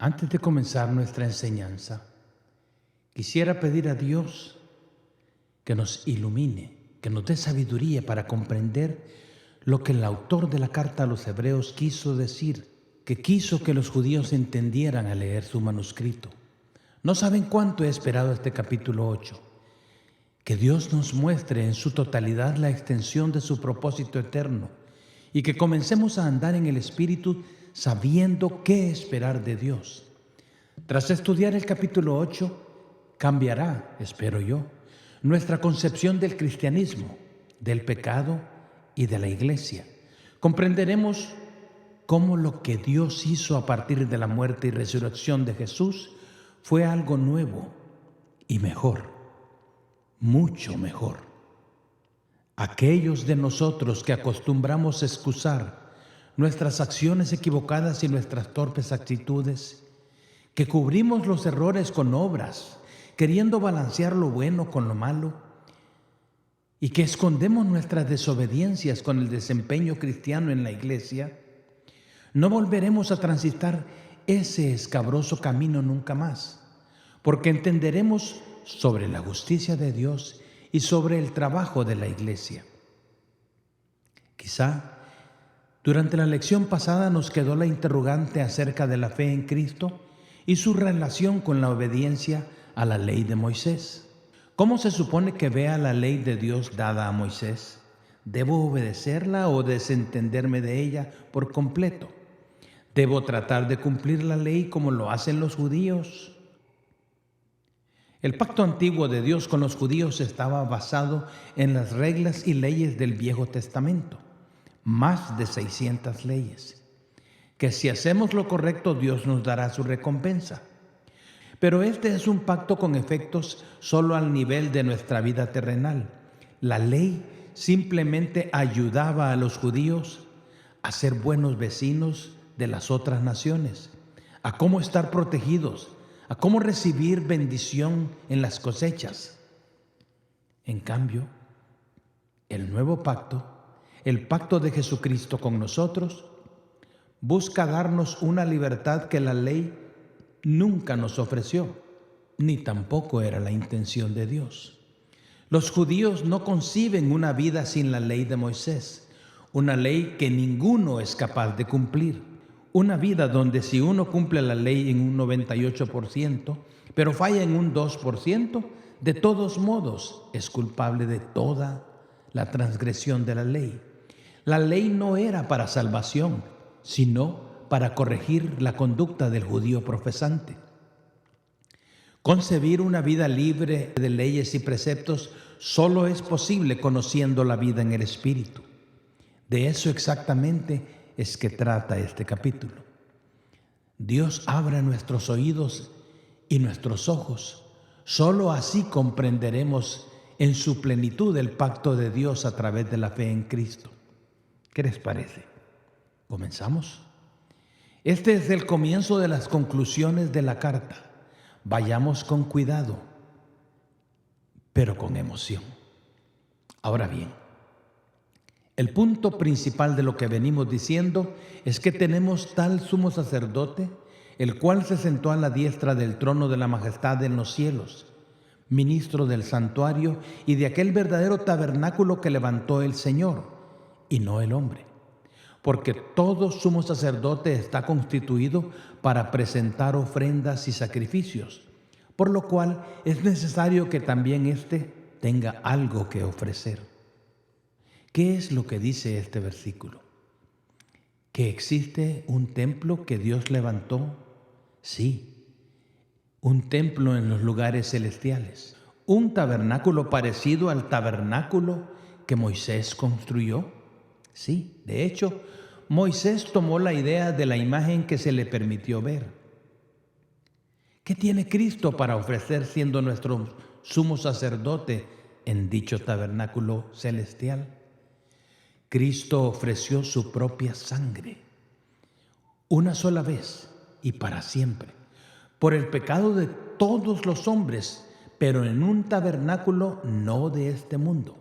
Antes de comenzar nuestra enseñanza, quisiera pedir a Dios que nos ilumine, que nos dé sabiduría para comprender lo que el autor de la carta a los Hebreos quiso decir, que quiso que los judíos entendieran al leer su manuscrito. No saben cuánto he esperado este capítulo 8, que Dios nos muestre en su totalidad la extensión de su propósito eterno y que comencemos a andar en el Espíritu sabiendo qué esperar de Dios. Tras estudiar el capítulo 8, cambiará, espero yo, nuestra concepción del cristianismo, del pecado y de la iglesia. Comprenderemos cómo lo que Dios hizo a partir de la muerte y resurrección de Jesús fue algo nuevo y mejor, mucho mejor. Aquellos de nosotros que acostumbramos excusar nuestras acciones equivocadas y nuestras torpes actitudes, que cubrimos los errores con obras, queriendo balancear lo bueno con lo malo, y que escondemos nuestras desobediencias con el desempeño cristiano en la iglesia, no volveremos a transitar ese escabroso camino nunca más, porque entenderemos sobre la justicia de Dios y sobre el trabajo de la iglesia. Quizá durante la lección pasada nos quedó la interrogante acerca de la fe en Cristo y su relación con la obediencia a la ley de Moisés. ¿Cómo se supone que vea la ley de Dios dada a Moisés? ¿Debo obedecerla o desentenderme de ella por completo? ¿Debo tratar de cumplir la ley como lo hacen los judíos? El pacto antiguo de Dios con los judíos estaba basado en las reglas y leyes del Viejo Testamento, más de 600 leyes, que si hacemos lo correcto Dios nos dará su recompensa. Pero este es un pacto con efectos solo al nivel de nuestra vida terrenal. La ley simplemente ayudaba a los judíos a ser buenos vecinos de las otras naciones, a cómo estar protegidos, a cómo recibir bendición en las cosechas. En cambio, el nuevo pacto, el pacto de Jesucristo con nosotros, busca darnos una libertad que la ley nunca nos ofreció, ni tampoco era la intención de Dios. Los judíos no conciben una vida sin la ley de Moisés, una ley que ninguno es capaz de cumplir. Una vida donde si uno cumple la ley en un 98%, pero falla en un 2%, de todos modos es culpable de toda la transgresión de la ley. La ley no era para salvación, sino para corregir la conducta del judío profesante. Concebir una vida libre de leyes y preceptos solo es posible conociendo la vida en el Espíritu. De eso exactamente es que trata este capítulo. Dios abra nuestros oídos y nuestros ojos. Solo así comprenderemos en su plenitud el pacto de Dios a través de la fe en Cristo. ¿Qué les parece? ¿Comenzamos? Este es el comienzo de las conclusiones de la carta. Vayamos con cuidado, pero con emoción. Ahora bien, el punto principal de lo que venimos diciendo es que tenemos tal sumo sacerdote, el cual se sentó a la diestra del trono de la majestad en los cielos, ministro del santuario y de aquel verdadero tabernáculo que levantó el Señor, y no el hombre. Porque todo sumo sacerdote está constituido para presentar ofrendas y sacrificios, por lo cual es necesario que también éste tenga algo que ofrecer. ¿Qué es lo que dice este versículo? ¿Que existe un templo que Dios levantó? Sí, un templo en los lugares celestiales, un tabernáculo parecido al tabernáculo que Moisés construyó. Sí, de hecho, Moisés tomó la idea de la imagen que se le permitió ver. ¿Qué tiene Cristo para ofrecer siendo nuestro sumo sacerdote en dicho tabernáculo celestial? Cristo ofreció su propia sangre, una sola vez y para siempre, por el pecado de todos los hombres, pero en un tabernáculo no de este mundo,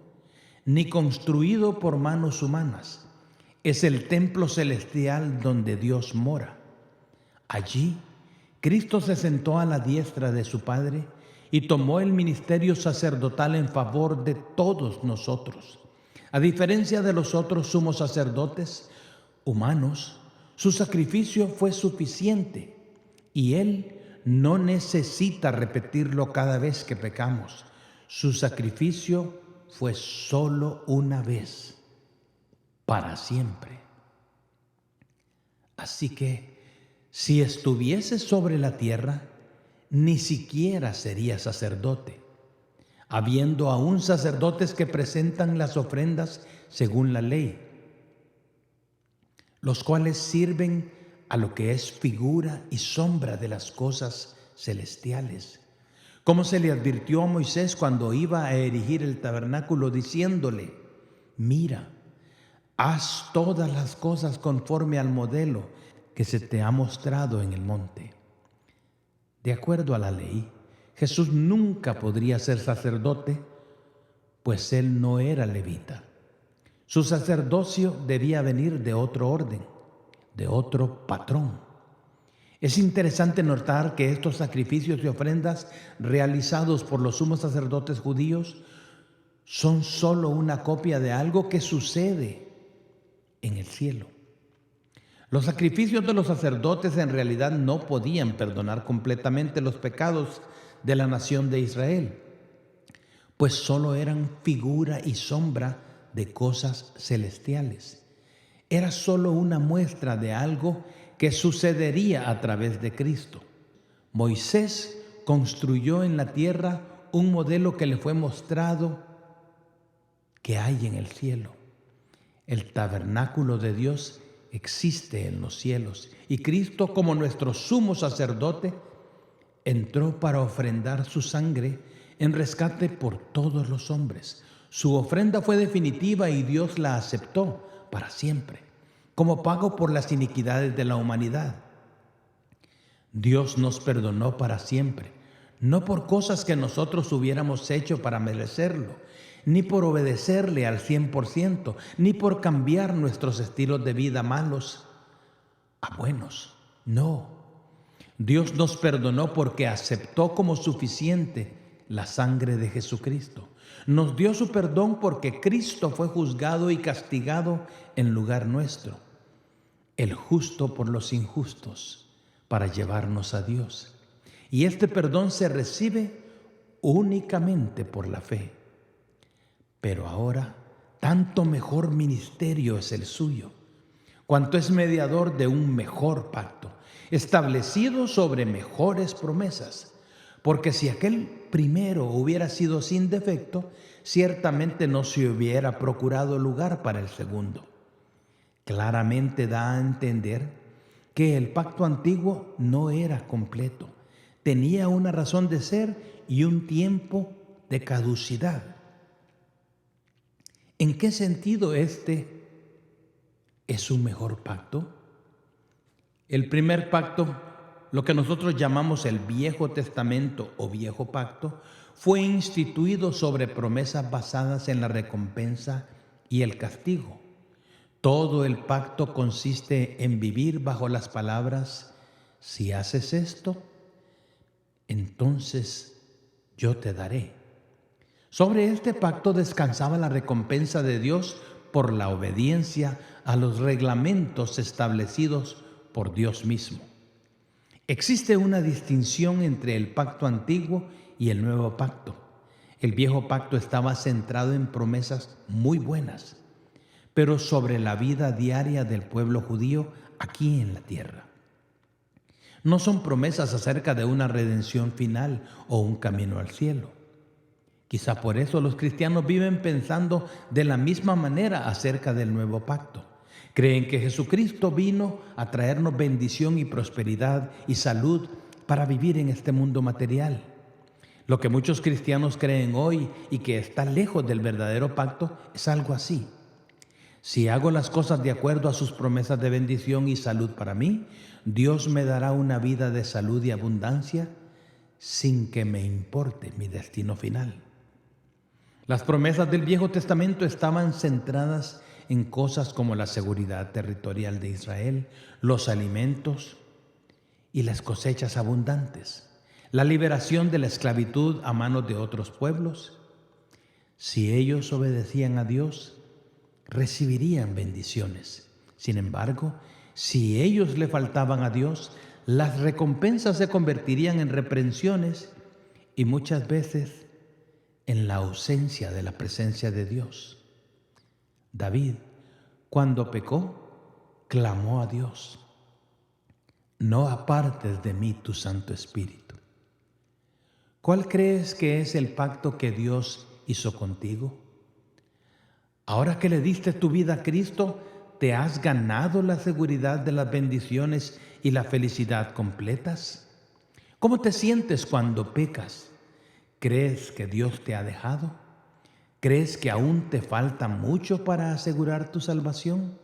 ni construido por manos humanas. Es el templo celestial donde Dios mora. Allí Cristo se sentó a la diestra de su Padre y tomó el ministerio sacerdotal en favor de todos nosotros. A diferencia de los otros sumos sacerdotes humanos, su sacrificio fue suficiente y Él no necesita repetirlo cada vez que pecamos. Su sacrificio fue solo una vez, para siempre. Así que, si estuviese sobre la tierra, ni siquiera sería sacerdote, habiendo aún sacerdotes que presentan las ofrendas según la ley, los cuales sirven a lo que es figura y sombra de las cosas celestiales. Como se le advirtió a Moisés cuando iba a erigir el tabernáculo, diciéndole: mira, haz todas las cosas conforme al modelo que se te ha mostrado en el monte. De acuerdo a la ley, Jesús nunca podría ser sacerdote, pues él no era levita. Su sacerdocio debía venir de otro orden, de otro patrón. Es interesante notar que estos sacrificios y ofrendas realizados por los sumos sacerdotes judíos son solo una copia de algo que sucede en el cielo. Los sacrificios de los sacerdotes en realidad no podían perdonar completamente los pecados de la nación de Israel, pues solo eran figura y sombra de cosas celestiales. Era solo una muestra de algo que sucedería a través de Cristo. Moisés construyó en la tierra un modelo que le fue mostrado que hay en el cielo. El tabernáculo de Dios existe en los cielos y Cristo, como nuestro sumo sacerdote, entró para ofrendar su sangre en rescate por todos los hombres. Su ofrenda fue definitiva y Dios la aceptó para siempre, como pago por las iniquidades de la humanidad. Dios nos perdonó para siempre, no por cosas que nosotros hubiéramos hecho para merecerlo, ni por obedecerle al 100%, ni por cambiar nuestros estilos de vida malos a buenos. No, Dios nos perdonó porque aceptó como suficiente la sangre de Jesucristo. Nos dio su perdón porque Cristo fue juzgado y castigado en lugar nuestro, el justo por los injustos, para llevarnos a Dios. Y este perdón se recibe únicamente por la fe. Pero ahora, tanto mejor ministerio es el suyo, cuanto es mediador de un mejor pacto, establecido sobre mejores promesas. Porque si aquel primero hubiera sido sin defecto, ciertamente no se hubiera procurado lugar para el segundo. Claramente da a entender que el pacto antiguo no era completo, tenía una razón de ser y un tiempo de caducidad. ¿En qué sentido este es un mejor pacto? El primer pacto, lo que nosotros llamamos el Viejo Testamento o Viejo Pacto, fue instituido sobre promesas basadas en la recompensa y el castigo. Todo el pacto consiste en vivir bajo las palabras: si haces esto, entonces yo te daré. Sobre este pacto descansaba la recompensa de Dios por la obediencia a los reglamentos establecidos por Dios mismo. Existe una distinción entre el pacto antiguo y el nuevo pacto. El viejo pacto estaba centrado en promesas muy buenas, pero sobre la vida diaria del pueblo judío aquí en la tierra. No son promesas acerca de una redención final o un camino al cielo. Quizá por eso los cristianos viven pensando de la misma manera acerca del nuevo pacto. Creen que Jesucristo vino a traernos bendición y prosperidad y salud para vivir en este mundo material. Lo que muchos cristianos creen hoy y que está lejos del verdadero pacto es algo así: si hago las cosas de acuerdo a sus promesas de bendición y salud para mí, Dios me dará una vida de salud y abundancia sin que me importe mi destino final. Las promesas del Viejo Testamento estaban centradas en cosas como la seguridad territorial de Israel, los alimentos y las cosechas abundantes, la liberación de la esclavitud a manos de otros pueblos. Si ellos obedecían a Dios, recibirían bendiciones. Sin embargo, si ellos le faltaban a Dios, las recompensas se convertirían en reprensiones y muchas veces en la ausencia de la presencia de Dios. David, cuando pecó, clamó a Dios: no apartes de mí tu Santo Espíritu. ¿Cuál crees que es el pacto que Dios hizo contigo? Ahora que le diste tu vida a Cristo, ¿te has ganado la seguridad de las bendiciones y la felicidad completas? ¿Cómo te sientes cuando pecas? ¿Crees que Dios te ha dejado? ¿Crees que aún te falta mucho para asegurar tu salvación?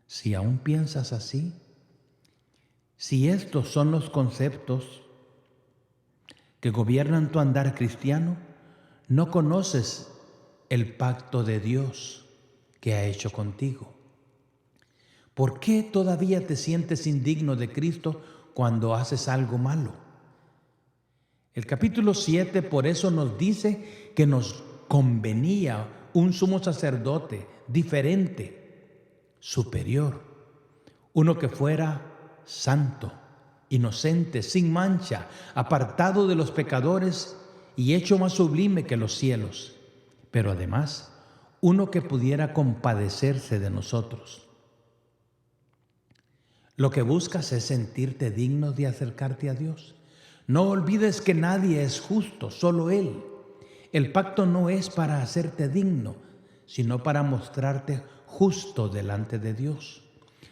Si aún piensas así, si estos son los conceptos que gobiernan tu andar cristiano, no conoces el pacto de Dios que ha hecho contigo. ¿Por qué todavía te sientes indigno de Cristo cuando haces algo malo? El capítulo 7 por eso nos dice que nos convenía un sumo sacerdote diferente, superior, uno que fuera santo, inocente, sin mancha, apartado de los pecadores y hecho más sublime que los cielos, pero además uno que pudiera compadecerse de nosotros. Lo que buscas es sentirte digno de acercarte a Dios. No olvides que nadie es justo, solo Él. El pacto no es para hacerte digno, sino para mostrarte justo delante de Dios.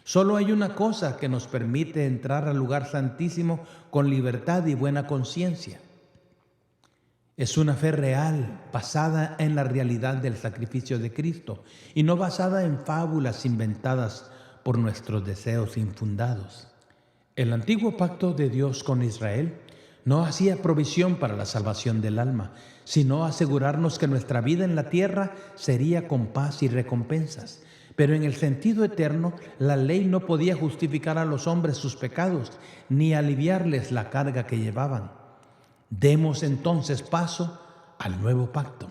Solo hay una cosa que nos permite entrar al lugar santísimo con libertad y buena conciencia. Es una fe real, basada en la realidad del sacrificio de Cristo y no basada en fábulas inventadas por nuestros deseos infundados. El antiguo pacto de Dios con Israel no hacía provisión para la salvación del alma, sino asegurarnos que nuestra vida en la tierra sería con paz y recompensas. Pero en el sentido eterno, la ley no podía justificar a los hombres sus pecados, ni aliviarles la carga que llevaban. Demos entonces paso al nuevo pacto.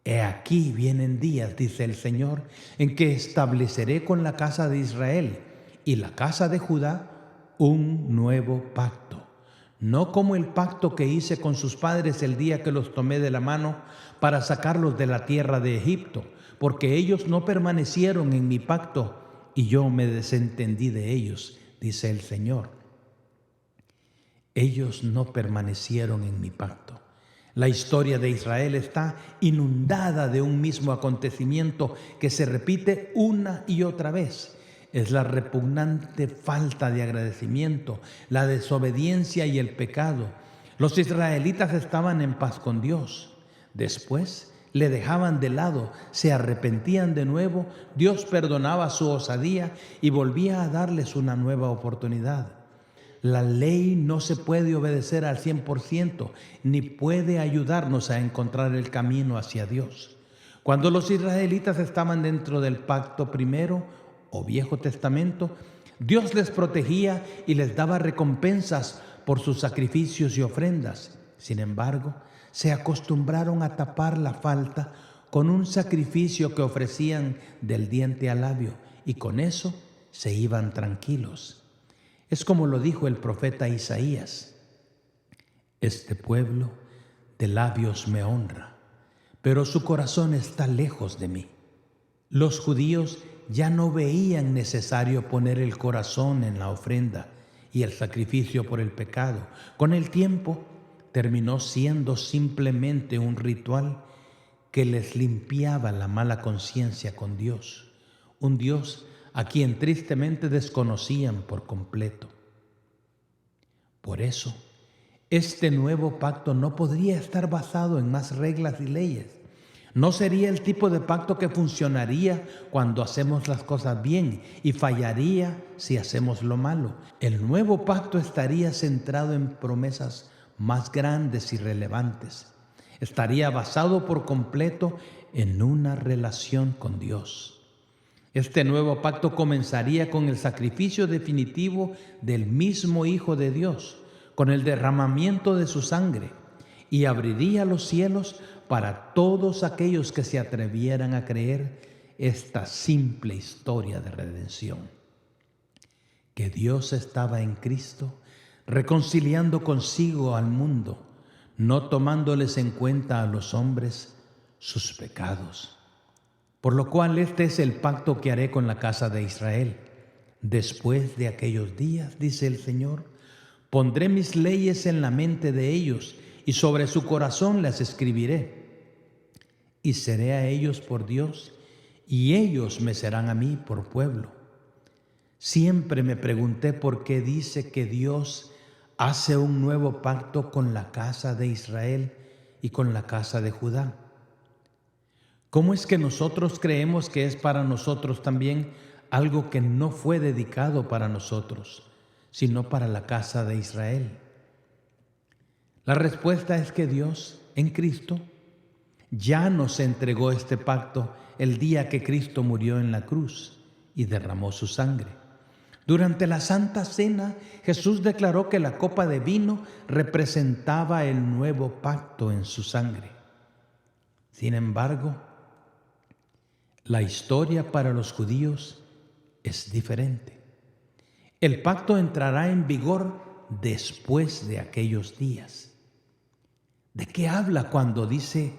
He aquí vienen días, dice el Señor, en que estableceré con la casa de Israel y la casa de Judá un nuevo pacto. No como el pacto que hice con sus padres el día que los tomé de la mano para sacarlos de la tierra de Egipto, porque ellos no permanecieron en mi pacto y yo me desentendí de ellos, dice el Señor. Ellos no permanecieron en mi pacto. La historia de Israel está inundada de un mismo acontecimiento que se repite una y otra vez. Es la repugnante falta de agradecimiento, la desobediencia y el pecado. Los israelitas estaban en paz con Dios. Después le dejaban de lado, se arrepentían de nuevo, Dios perdonaba su osadía y volvía a darles una nueva oportunidad. La ley no se puede obedecer al 100%, ni puede ayudarnos a encontrar el camino hacia Dios. Cuando los israelitas estaban dentro del pacto primero o Viejo Testamento, Dios les protegía y les daba recompensas por sus sacrificios y ofrendas. Sin embargo, se acostumbraron a tapar la falta con un sacrificio que ofrecían del diente al labio, y con eso se iban tranquilos. Es como lo dijo el profeta Isaías: este pueblo de labios me honra, pero su corazón está lejos de mí. Los judíos ya no veían necesario poner el corazón en la ofrenda y el sacrificio por el pecado. Con el tiempo terminó siendo simplemente un ritual que les limpiaba la mala conciencia con Dios, un Dios a quien tristemente desconocían por completo. Por eso, este nuevo pacto no podría estar basado en más reglas y leyes. No sería el tipo de pacto que funcionaría cuando hacemos las cosas bien y fallaría si hacemos lo malo. El nuevo pacto estaría centrado en promesas más grandes y relevantes. Estaría basado por completo en una relación con Dios. Este nuevo pacto comenzaría con el sacrificio definitivo del mismo Hijo de Dios, con el derramamiento de su sangre, y abriría los cielos para todos aquellos que se atrevieran a creer esta simple historia de redención. Que Dios estaba en Cristo, reconciliando consigo al mundo, no tomándoles en cuenta a los hombres sus pecados. Por lo cual este es el pacto que haré con la casa de Israel. Después de aquellos días, dice el Señor, pondré mis leyes en la mente de ellos y sobre su corazón las escribiré. Y seré a ellos por Dios y ellos me serán a mí por pueblo. Siempre me pregunté por qué dice que Dios hace un nuevo pacto con la casa de Israel y con la casa de Judá. ¿Cómo es que nosotros creemos que es para nosotros también algo que no fue dedicado para nosotros, sino para la casa de Israel? La respuesta es que Dios, en Cristo, ya nos entregó este pacto el día que Cristo murió en la cruz y derramó su sangre. Durante la Santa Cena, Jesús declaró que la copa de vino representaba el nuevo pacto en su sangre. Sin embargo, la historia para los judíos es diferente. El pacto entrará en vigor después de aquellos días. ¿De qué habla cuando dice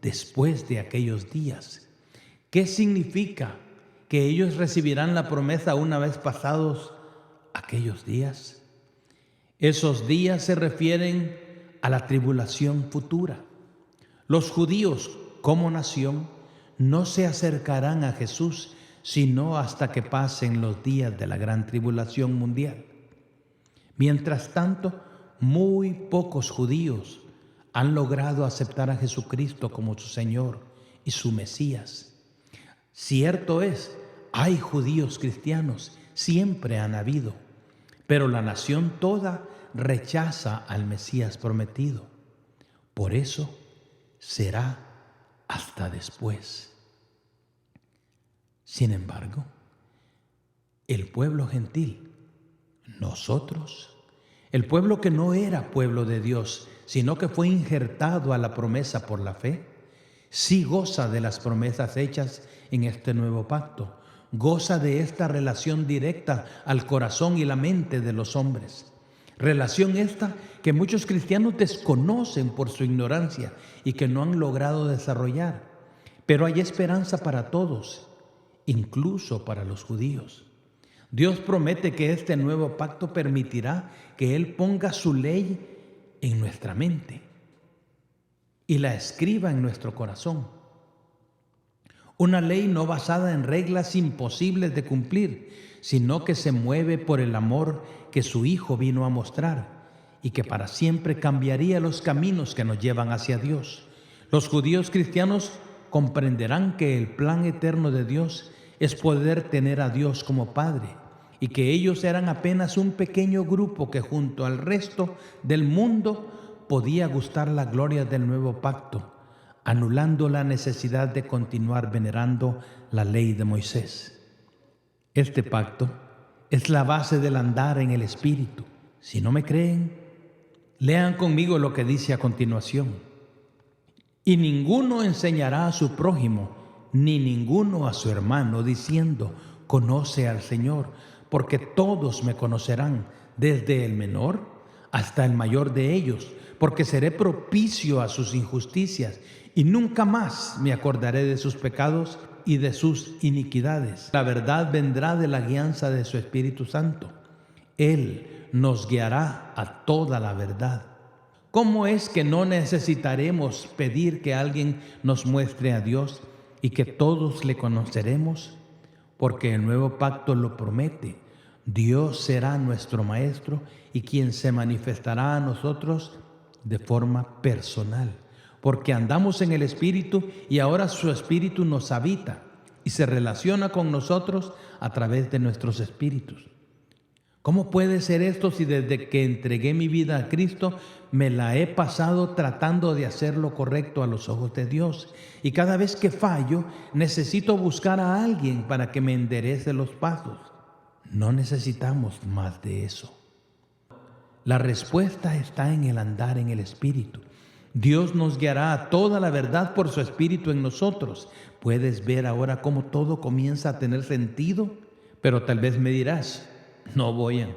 después de aquellos días? ¿Qué significa que ellos recibirán la promesa una vez pasados aquellos días? Esos días se refieren a la tribulación futura. Los judíos, como nación, no se acercarán a Jesús sino hasta que pasen los días de la gran tribulación mundial. Mientras tanto, muy pocos judíos han logrado aceptar a Jesucristo como su Señor y su Mesías. Cierto es, hay judíos cristianos, siempre han habido, pero la nación toda rechaza al Mesías prometido. Por eso será hasta después. Sin embargo, el pueblo gentil, nosotros, el pueblo que no era pueblo de Dios, sino que fue injertado a la promesa por la fe, sí goza de las promesas hechas en este nuevo pacto, goza de esta relación directa al corazón y la mente de los hombres. Relación esta que muchos cristianos desconocen por su ignorancia y que no han logrado desarrollar. Pero hay esperanza para todos, incluso para los judíos. Dios promete que este nuevo pacto permitirá que Él ponga su ley en nuestra mente y la escriba en nuestro corazón. Una ley no basada en reglas imposibles de cumplir, sino que se mueve por el amor que su Hijo vino a mostrar y que para siempre cambiaría los caminos que nos llevan hacia Dios. Los judíos cristianos comprenderán que el plan eterno de Dios es poder tener a Dios como Padre y que ellos eran apenas un pequeño grupo que junto al resto del mundo podía gustar la gloria del nuevo pacto, anulando la necesidad de continuar venerando la ley de Moisés. Este pacto es la base del andar en el Espíritu. Si no me creen, lean conmigo lo que dice a continuación. Y ninguno enseñará a su prójimo, ni ninguno a su hermano, diciendo, conoce al Señor, porque todos me conocerán, desde el menor hasta el mayor de ellos, porque seré propicio a sus injusticias, y nunca más me acordaré de sus pecados y de sus iniquidades. La verdad vendrá de la guianza de su Espíritu Santo. Él nos guiará a toda la verdad. ¿Cómo es que no necesitaremos pedir que alguien nos muestre a Dios y que todos le conoceremos? Porque el nuevo pacto lo promete. Dios será nuestro Maestro y quien se manifestará a nosotros de forma personal. Porque andamos en el Espíritu y ahora su Espíritu nos habita y se relaciona con nosotros a través de nuestros espíritus. ¿Cómo puede ser esto si desde que entregué mi vida a Cristo me la he pasado tratando de hacer lo correcto a los ojos de Dios? Y cada vez que fallo, necesito buscar a alguien para que me enderece los pasos. No necesitamos más de eso. La respuesta está en el andar en el Espíritu. Dios nos guiará a toda la verdad por su Espíritu en nosotros. ¿Puedes ver ahora cómo todo comienza a tener sentido? Pero tal vez me dirás, no, Boyan,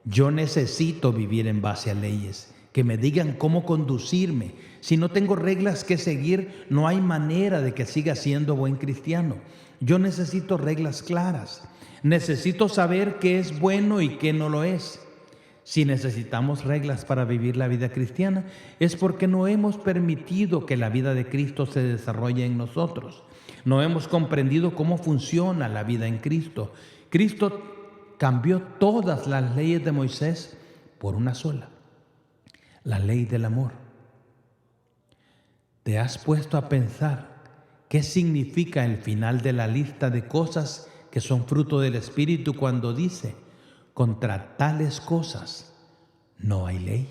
yo necesito vivir en base a leyes, que me digan cómo conducirme. Si no tengo reglas que seguir, no hay manera de que siga siendo buen cristiano. Yo necesito reglas claras. Necesito saber qué es bueno y qué no lo es. Si necesitamos reglas para vivir la vida cristiana, es porque no hemos permitido que la vida de Cristo se desarrolle en nosotros. No hemos comprendido cómo funciona la vida en Cristo. Cristo cambió todas las leyes de Moisés por una sola, la ley del amor. ¿Te has puesto a pensar qué significa el final de la lista de cosas que son fruto del Espíritu cuando dice: contra tales cosas no hay ley?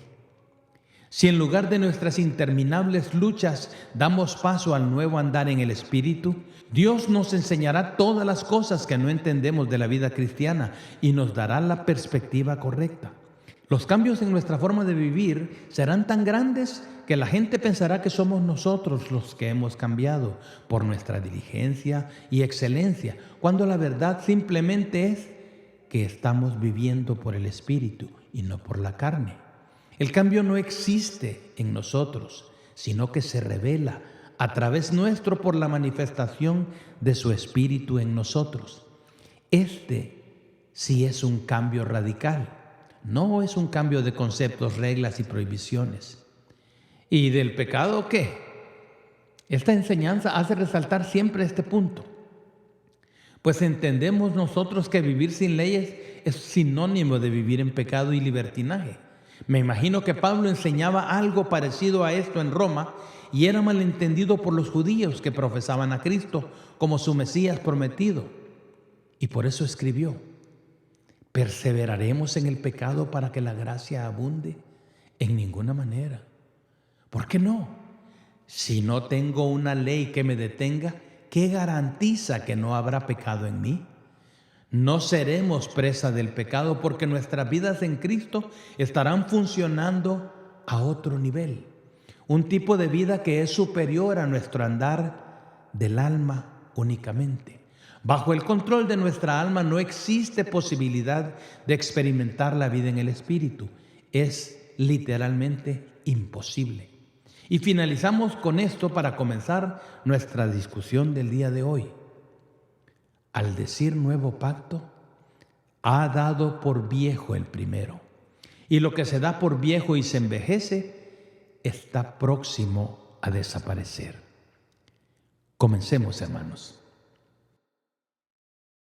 Si en lugar de nuestras interminables luchas damos paso al nuevo andar en el Espíritu, Dios nos enseñará todas las cosas que no entendemos de la vida cristiana y nos dará la perspectiva correcta. Los cambios en nuestra forma de vivir serán tan grandes que la gente pensará que somos nosotros los que hemos cambiado por nuestra diligencia y excelencia, cuando la verdad simplemente es que estamos viviendo por el Espíritu y no por la carne. El cambio no existe en nosotros, sino que se revela a través nuestro por la manifestación de su Espíritu en nosotros. Este sí es un cambio radical, no es un cambio de conceptos, reglas y prohibiciones. ¿Y del pecado qué? Esta enseñanza hace resaltar siempre este punto. Pues entendemos nosotros que vivir sin leyes es sinónimo de vivir en pecado y libertinaje. Me imagino que Pablo enseñaba algo parecido a esto en Roma y era malentendido por los judíos que profesaban a Cristo como su Mesías prometido. Y por eso escribió: ¿perseveraremos en el pecado para que la gracia abunde? En ninguna manera. ¿Por qué no? Si no tengo una ley que me detenga, ¿qué garantiza que no habrá pecado en mí? No seremos presa del pecado porque nuestras vidas en Cristo estarán funcionando a otro nivel. Un tipo de vida que es superior a nuestro andar del alma únicamente. Bajo el control de nuestra alma no existe posibilidad de experimentar la vida en el Espíritu. Es literalmente imposible. Y finalizamos con esto para comenzar nuestra discusión del día de hoy. Al decir nuevo pacto, ha dado por viejo el primero. Y lo que se da por viejo y se envejece está próximo a desaparecer. Comencemos, hermanos.